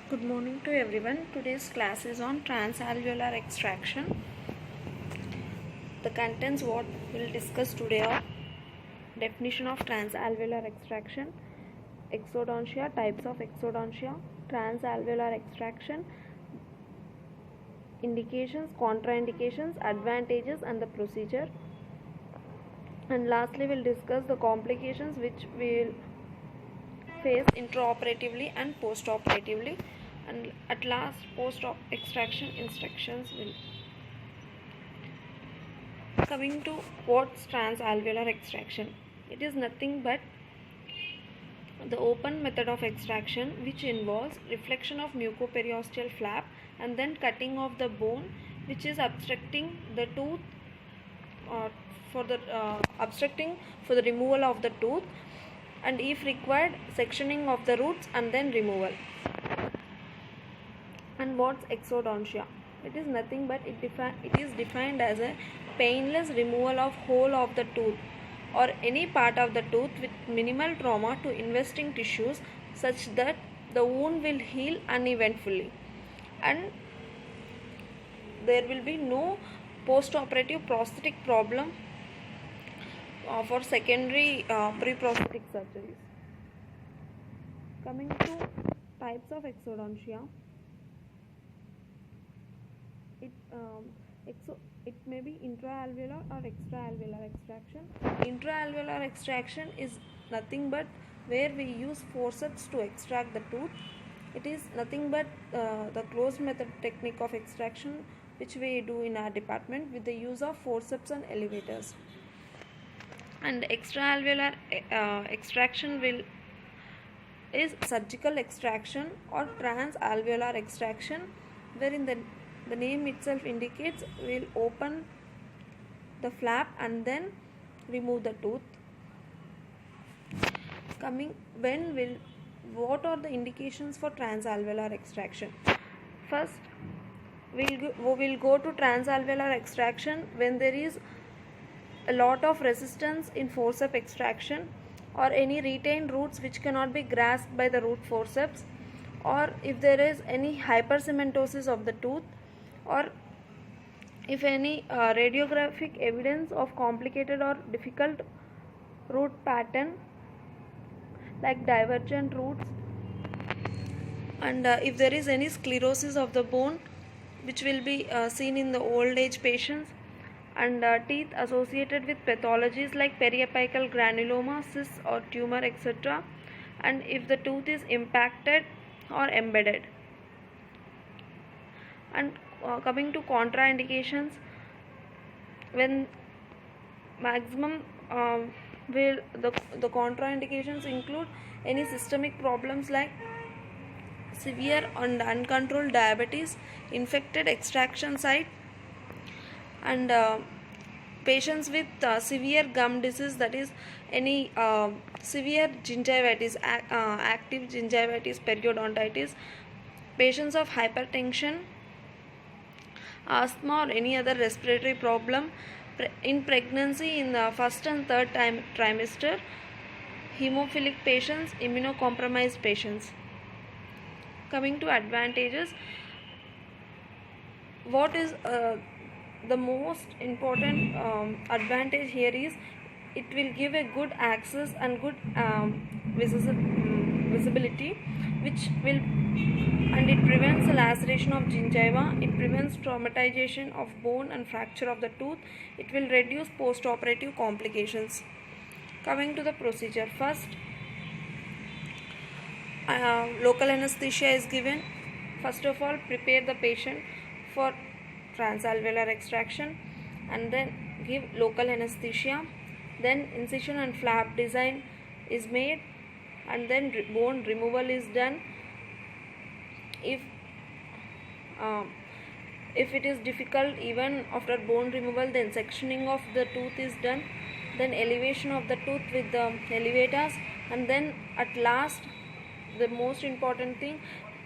Good morning to everyone. Today's class is on transalveolar extraction. The contents what we'll discuss today are definition of transalveolar extraction, exodontia, types of exodontia, transalveolar extraction, indications, contraindications, advantages and the procedure. And lastly we'll discuss the complications which we will face intraoperatively and postoperatively, and at last post-op extraction instructions will. Coming to what's transalveolar extraction, it is nothing but the open method of extraction which involves reflection of mucoperiosteal flap and then cutting of the bone which is obstructing the tooth for the removal of the tooth, and if required sectioning of the roots and then removal. And what's exodontia? It is nothing but it is defined as a painless removal of whole of the tooth or any part of the tooth with minimal trauma to investing tissues such that the wound will heal uneventfully and there will be no post-operative prosthetic problem for secondary pre-prosthetic surgeries. Coming to types of exodontia, it may be intraalveolar or extraalveolar extraction. Intraalveolar extraction is nothing but where we use forceps to extract the tooth. It is nothing but the closed method technique of extraction which we do in our department with the use of forceps and elevators. And extraalveolar extraction is surgical extraction or transalveolar extraction, wherein the name itself indicates we'll open the flap and then remove the tooth. What are the indications for transalveolar extraction? First, we'll go to transalveolar extraction when there is a lot of resistance in forceps extraction or any retained roots which cannot be grasped by the root forceps, or if there is any hypercementosis of the tooth, or if any radiographic evidence of complicated or difficult root pattern like divergent roots, and if there is any sclerosis of the bone which will be seen in the old age patients, and teeth associated with pathologies like periapical granuloma, cysts or tumor, etc., and if the tooth is impacted or embedded. And coming to contraindications, when maximum the contraindications include any systemic problems like severe and uncontrolled diabetes, infected extraction site, and patients with severe gum disease, that is any severe gingivitis, active gingivitis, periodontitis, patients of hypertension, asthma or any other respiratory problem, in pregnancy in the first and third trimester, hemophilic patients, immunocompromised patients. Coming to advantages, what is the most important advantage here is it will give a good access and good visibility, which will, and it prevents the laceration of gingiva, it prevents traumatization of bone and fracture of the tooth, it will reduce post-operative complications. Coming to the procedure, first local anesthesia is given. First of all, prepare the patient for transalveolar extraction and then give local anesthesia. Then incision and flap design is made and then bone removal is done. If it is difficult even after bone removal, then sectioning of the tooth is done, then elevation of the tooth with the elevators, and then at last the most important thing,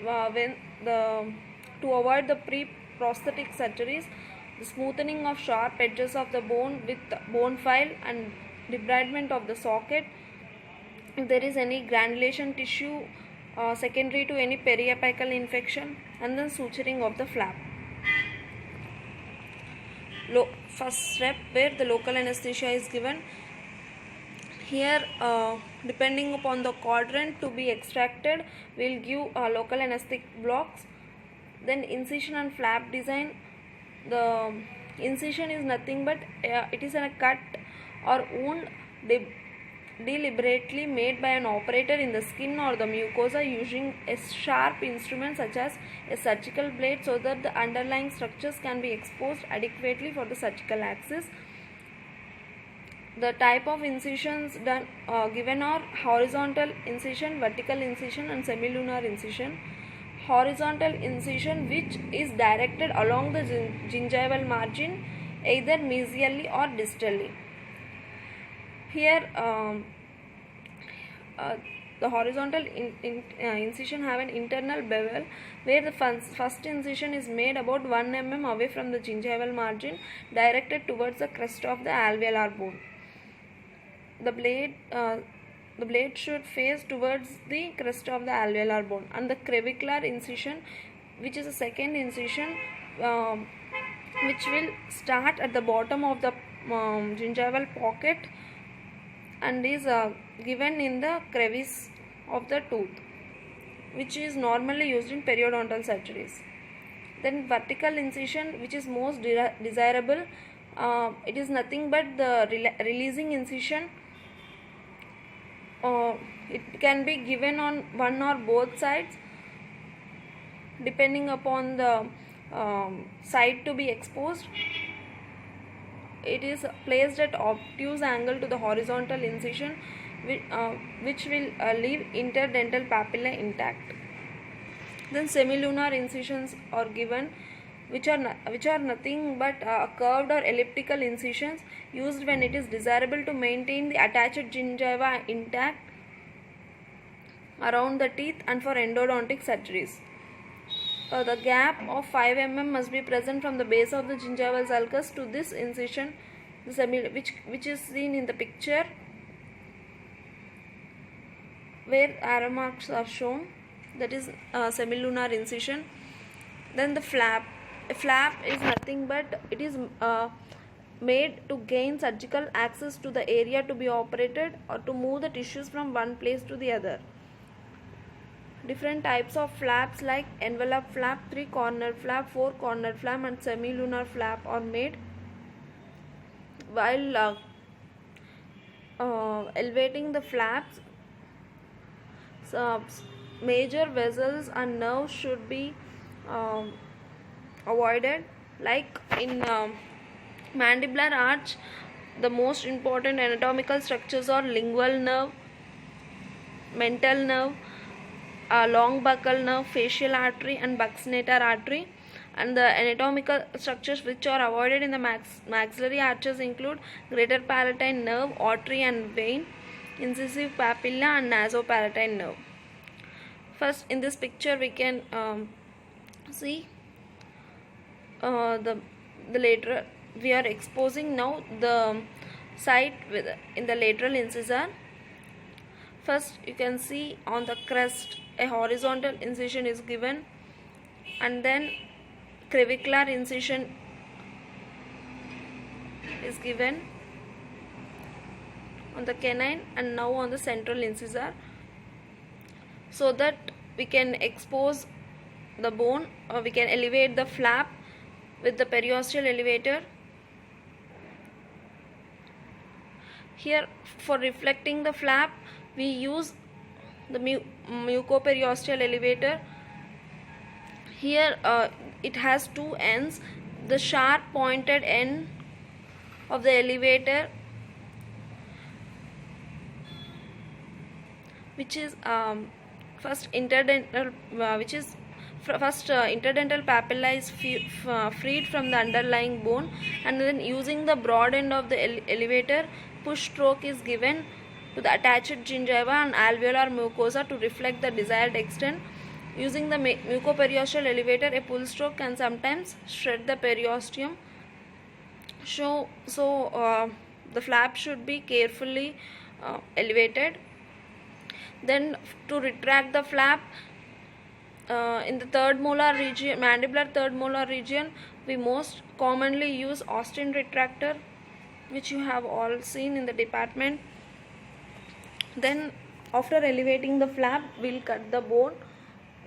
to avoid the pre-prosthetic surgeries, the smoothing of sharp edges of the bone with bone file and debridement of the socket. If there is any granulation tissue secondary to any periapical infection, and then suturing of the flap. First step, where the local anesthesia is given. Here, depending upon the quadrant to be extracted, we'll give local anesthetic blocks. Then incision and flap design. The incision is nothing but it is a cut or wound deliberately made by an operator in the skin or the mucosa using a sharp instrument such as a surgical blade, so that the underlying structures can be exposed adequately for the surgical axis. The type of incisions given are horizontal incision, vertical incision, and semilunar incision. Horizontal incision, which is directed along the gingival margin, either mesially or distally. Here, the horizontal incision have an internal bevel, where the first incision is made about 1 mm away from the gingival margin, directed towards the crest of the alveolar bone. The blade should face towards the crest of the alveolar bone. And the clavicular incision, which is a second incision, which will start at the bottom of the gingival pocket and is given in the crevice of the tooth, which is normally used in periodontal surgeries. Then vertical incision, which is most desirable, it is nothing but the releasing incision. It can be given on one or both sides depending upon the side to be exposed. It is placed at obtuse angle to the horizontal incision, which will leave interdental papilla intact. Then semilunar incisions are given, which are nothing but curved or elliptical incisions used when it is desirable to maintain the attached gingiva intact around the teeth and for endodontic surgeries. The gap of 5 mm must be present from the base of the gingival sulcus to this incision, which is seen in the picture, where arrow marks are shown. That is semilunar incision. Then the flap. A flap is nothing but it is made to gain surgical access to the area to be operated or to move the tissues from one place to the other. Different types of flaps like envelope flap, 3-cornered flap, 4-cornered flap, and semilunar flap are made. While elevating the flaps, major vessels and nerves should be avoided. Like in mandibular arch, the most important anatomical structures are lingual nerve, mental nerve, long buccal nerve, facial artery, and buccinator artery. And the anatomical structures which are avoided in the maxillary arches include greater palatine nerve, artery and vein, incisive papilla, and nasopalatine nerve. First, in this picture we can see the lateral. We are exposing now the site in the lateral incisor. First, you can see on the crest a horizontal incision is given, and then clavicular incision is given on the canine and now on the central incisor, so that we can expose the bone, or we can elevate the flap with the periosteal elevator. Here, for reflecting the flap, we use the mucoperiosteal elevator. Here it has two ends. The sharp pointed end of the elevator, which is first interdental papilla is freed from the underlying bone, and then using the broad end of the elevator, push stroke is given to the attached gingiva and alveolar mucosa to reflect the desired extent. Using the mucoperiosteal elevator, a pull stroke can sometimes shred the periosteum. So the flap should be carefully elevated. Then to retract the flap, in the third molar region, mandibular third molar region, we most commonly use Austin retractor, which you have all seen in the department. Then after elevating the flap, we'll cut the bone.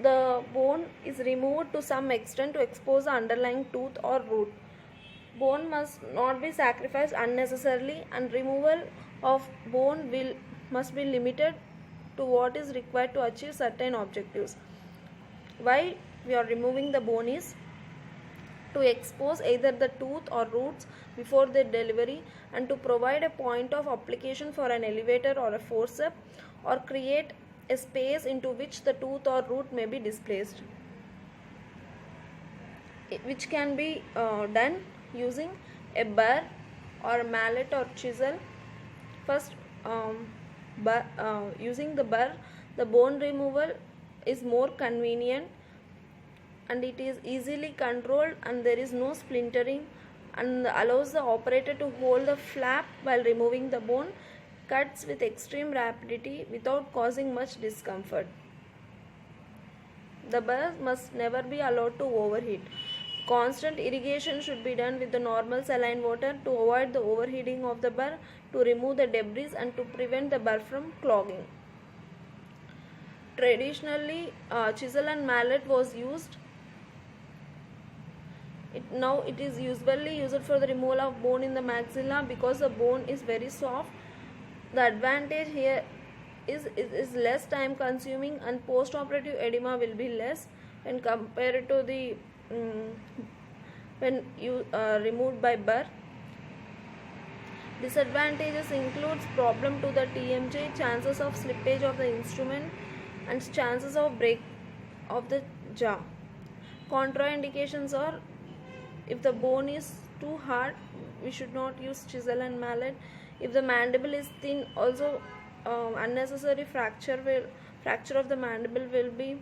The bone is removed to some extent to expose the underlying tooth or root. Bone must not be sacrificed unnecessarily, and removal of bone must be limited to what is required to achieve certain objectives. Why we are removing the bone is to expose either the tooth or roots before their delivery, and to provide a point of application for an elevator or a forceps, or create a space into which the tooth or root may be displaced, which can be done using a burr or a mallet or chisel. First, using the burr, the bone removal is more convenient, and it is easily controlled, and there is no splintering, and allows the operator to hold the flap while removing the bone. Cuts with extreme rapidity without causing much discomfort. The burr must never be allowed to overheat. Constant irrigation should be done with the normal saline water to avoid the overheating of the burr, to remove the debris, and to prevent the burr from clogging. Traditionally, chisel and mallet was used. Now it is usually used for the removal of bone in the maxilla, because the bone is very soft. The advantage here is less time consuming, and post-operative edema will be less when compared to the when you removed by burr. Disadvantages includes problem to the TMJ, chances of slippage of the instrument, and chances of break of the jaw. Contraindications are, if the bone is too hard, we should not use chisel and mallet. If the mandible is thin, also unnecessary fracture of the mandible will be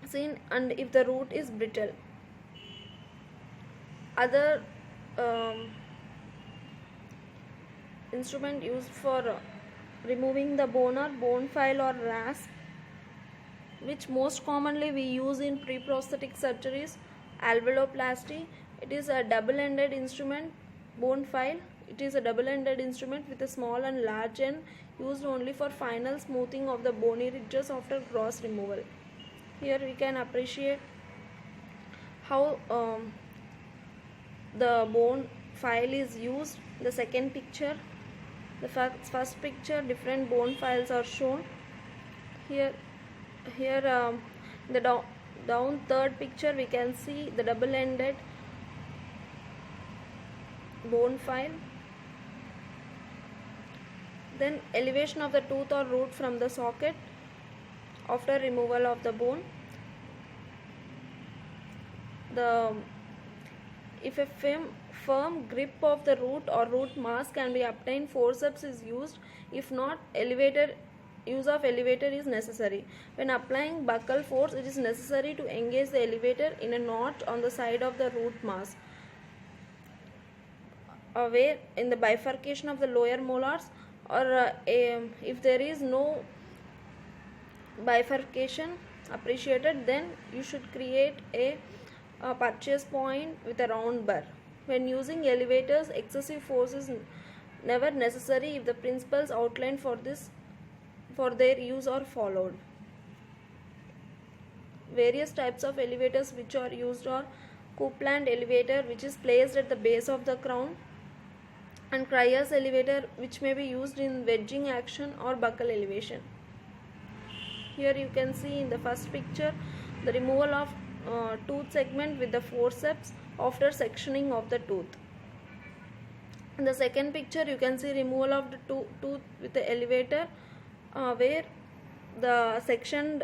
seen, and if the root is brittle. Other instrument used for removing the bone are bone file or rasp, which most commonly we use in pre-prosthetic surgeries. Alveoloplasty, it is a double-ended instrument. Bone file, it is a double-ended instrument with a small and large end, used only for final smoothing of the bony ridges after gross removal. Here we can appreciate how the bone file is used. The second picture, the first picture, different bone files are shown. Here the down third picture, we can see the double-ended bone file. Then elevation of the tooth or root from the socket after removal of the bone. If a firm grip of the root or root mass can be obtained, forceps is used. If not, use of elevator is necessary. When applying buccal force, it is necessary to engage the elevator in a notch on the side of the root mass, where in the bifurcation of the lower molars, or if there is no bifurcation appreciated, then you should create a purchase point with a round burr. When using elevators, excessive force is never necessary if the principles outlined for their use are followed. Various types of elevators which are used are Coupland elevator, which is placed at the base of the crown, and Cryer's elevator, which may be used in wedging action or buccal elevation. Here you can see in the first picture the removal of tooth segment with the forceps after sectioning of the tooth. In the second picture you can see removal of the tooth with the elevator, where the sectioned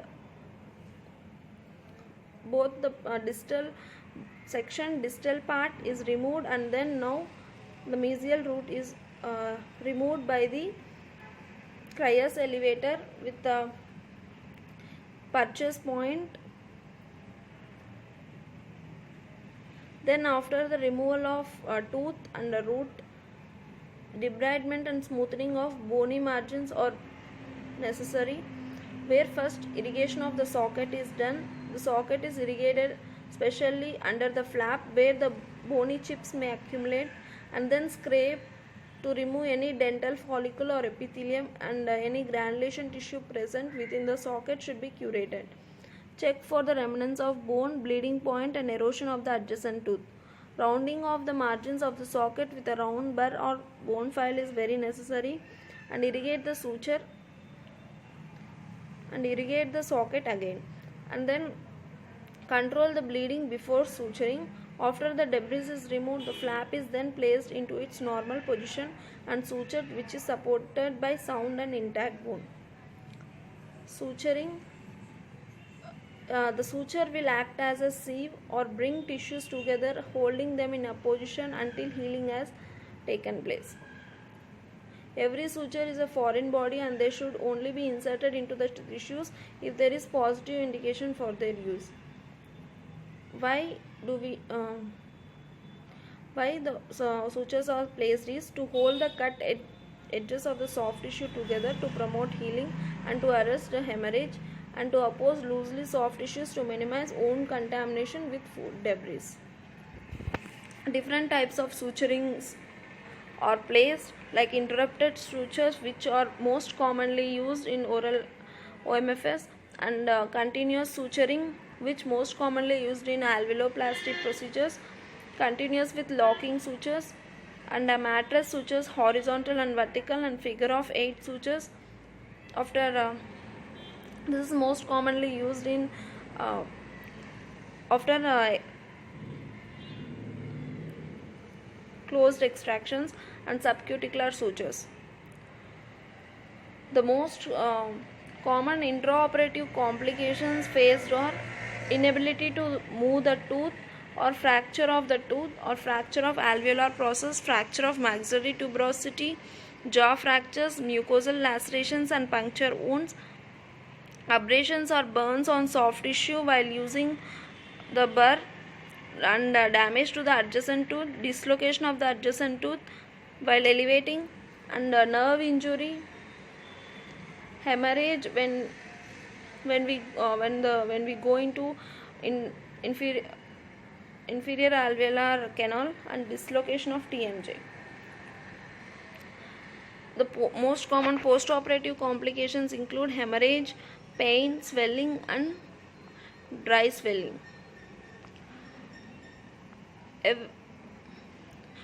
both the distal part is removed, and then now the mesial root is removed by the Cryer's elevator with the purchase point. Then after the removal of tooth and root, debridement and smoothing of bony margins are necessary, where first irrigation of the socket is done. The socket is irrigated especially under the flap where the bony chips may accumulate, and then scrape to remove any dental follicle or epithelium, and any granulation tissue present within the socket should be curated. Check for the remnants of bone, bleeding point, and erosion of the adjacent tooth. Rounding of the margins of the socket with a round burr or bone file is very necessary, and irrigate the suture and irrigate the socket again, and then control the bleeding before suturing. After the debris is removed, the flap is then placed into its normal position and sutured, which is supported by sound and intact bone. Suturing. The suture will act as a sieve or bring tissues together, holding them in a position until healing has taken place. Every suture is a foreign body, and they should only be inserted into the tissues if there is positive indication for their use. Why the sutures are placed is to hold the cut edges of the soft tissue together to promote healing and to arrest the hemorrhage, and to oppose loosely soft tissues to minimize wound contamination with food debris. Different types of suturings are placed, like interrupted sutures, which are most commonly used in oral OMFS, and continuous suturing, which most commonly used in alveoloplasty procedures, continuous with locking sutures, and mattress sutures, horizontal and vertical, and figure of 8 sutures. This is most commonly used in after closed extractions, and subcuticular sutures. The most common intraoperative complications faced are inability to move the tooth, or fracture of the tooth, or fracture of alveolar process, fracture of maxillary tuberosity, jaw fractures, mucosal lacerations and puncture wounds, abrasions or burns on soft tissue while using the burr, and damage to the adjacent tooth, dislocation of the adjacent tooth while elevating, and nerve injury, hemorrhage when we go into inferior alveolar canal, and dislocation of TMJ. The most common post-operative complications include hemorrhage, pain, swelling, and dry swelling.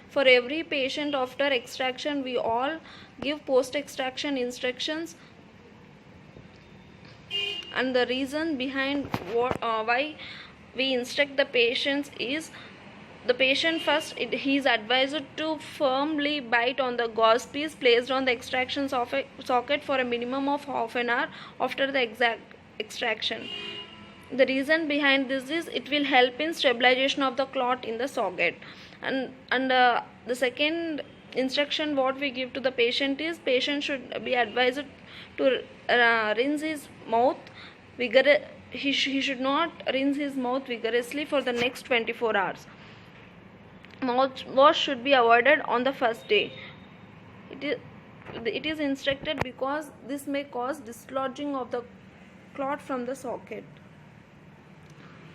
For every patient after extraction, we all give post-extraction instructions, and the reason behind why we instruct the patients is, the patient first, he is advised to firmly bite on the gauze piece placed on the extraction socket for a minimum of half an hour after the exact extraction. The reason behind this is it will help in stabilization of the clot in the socket. And the second instruction what we give to the patient is, patient should be advised to rinse his mouth vigorously. He should not rinse his mouth vigorously for the next 24 hours. Mouthwash should be avoided on the first day. It is instructed because this may cause dislodging of the clot from the socket.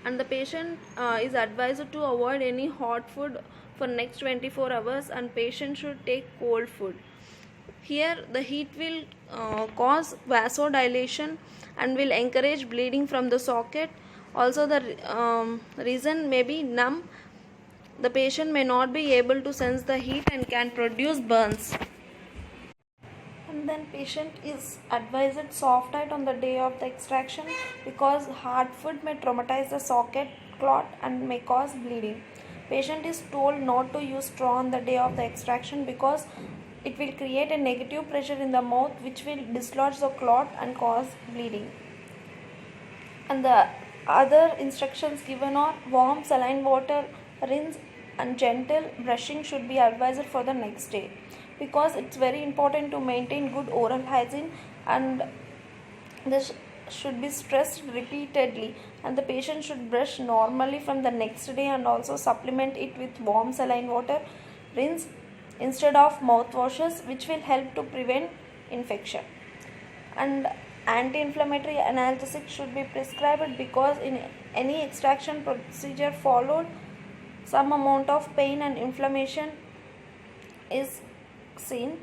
And the patient is advised to avoid any hot food for next 24 hours, and patient should take cold food. Here the heat will cause vasodilation and will encourage bleeding from the socket. Also the reason may be numb. The patient may not be able to sense the heat and can produce burns. And then patient is advised soft tight on the day of the extraction, because hard food may traumatize the socket clot and may cause bleeding. Patient is told not to use straw on the day of the extraction because it will create a negative pressure in the mouth which will dislodge the clot and cause bleeding. And the other instructions given are warm saline water, rinse, and gentle brushing should be advised for the next day, because it's very important to maintain good oral hygiene, and this should be stressed repeatedly, and the patient should brush normally from the next day and also supplement it with warm saline water, rinse instead of mouthwashes, which will help to prevent infection. and anti-inflammatory analgesic should be prescribed because in any extraction procedure followed, some amount of pain and inflammation is seen.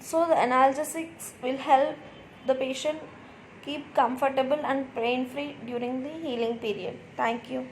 So the analgesics will help the patient keep comfortable and pain free during the healing period. Thank you.